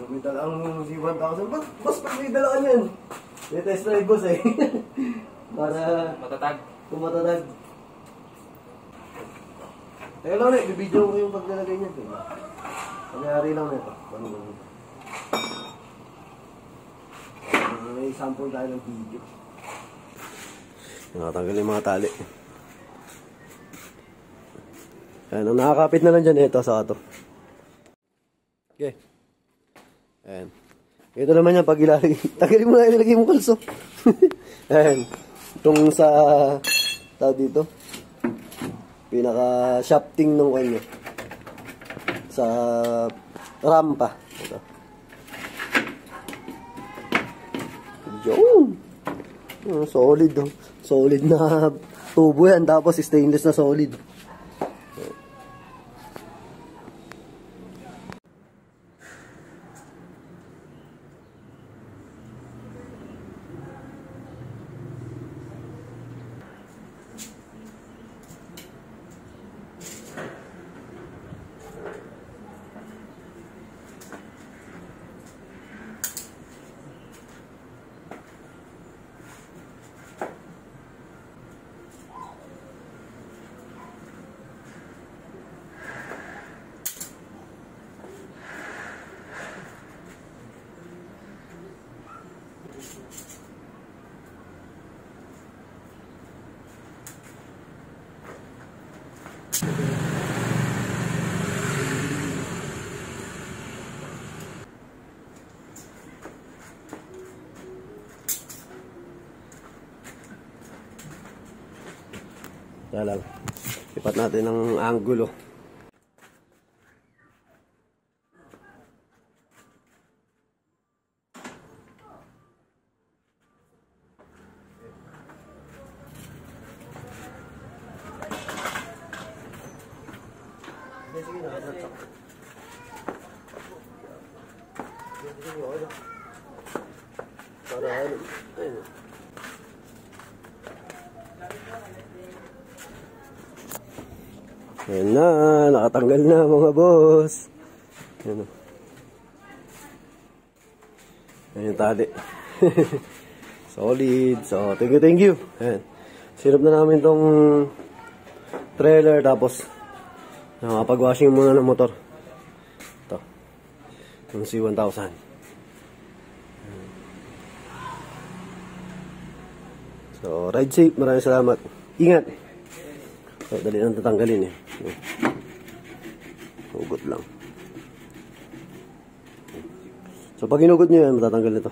May dalang C1000. Boss, pag may dala ka yan. May test drive, boss eh. Para matatag. Kung matatag. Teka lang na, bibidyo ko yung paglalagay niya. Pangyari lang na ito. May sample tayo ng video. Nakatanggal yung mga tali. Ayan, ang nakakapit na lang dyan ito sa ato. Okay. Ayan. Ito naman yan pag ilalagay. Tagalin mo na ilagay mo kalso. Ayan. Itong sa dito. Pinaka shafting ng kanya. Sa rampa. Ito. Yun. Solid. Oh. Solid na tubo yan. Tapos stainless na solid. Lang. Ipat natin ang angulo. Ayan na, nakatanggal na mga boss. Ayan, ayan yung tali. Solid. So, thank you. Ayan. Sinop na namin tong trailer tapos nakapag-washing muna ng motor. Ito. Yung C1000. So, ride safe. Maraming salamat. Ingat. So, dali nang tatanggalin eh. Hugot lang. So, pag inugot nyo yan, matatanggal nito.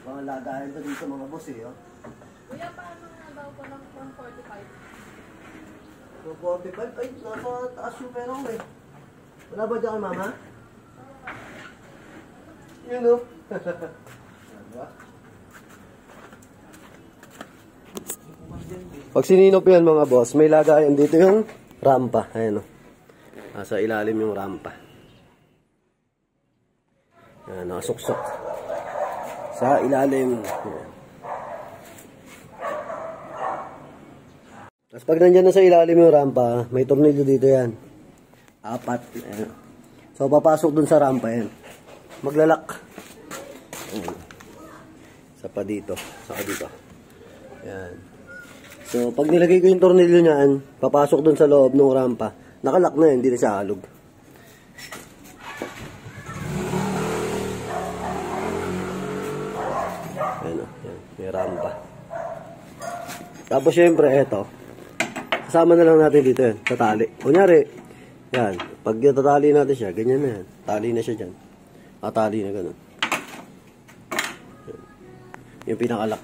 Mga lagayan to dito mga boss eh. Oh. Kuya, paano nga daw po ng 145? 145? Ay, nasa taas yung pera ko eh. Wala ba dyan kay mama? Yun o. Pag sininop yan mga boss, may lagayan dito yung rampa. Ayan o. Nasa ilalim yung rampa. Ayan, nakasuksok. Sa ilalim. Tapos pag nandyan na sa ilalim yung rampa, may tornilyo dito yan. 4. Ayan. So, papasok dun sa rampa yan. Maglalak. Ayan. Isa pa dito. Saka dito. Ayan. So, pag nilagay ko yung tornilyo niyan, papasok dun sa loob ng rampa. Nakalak na yan, hindi na siya alog. Ayan, may rampa. Tapos syempre, eto. kasama na lang natin dito yan, tatali. Kunyari, yan, pag tatali natin siya, ganyan na yan. Tali na siya dyan. Tatali na gano'n. Yung pinakalock.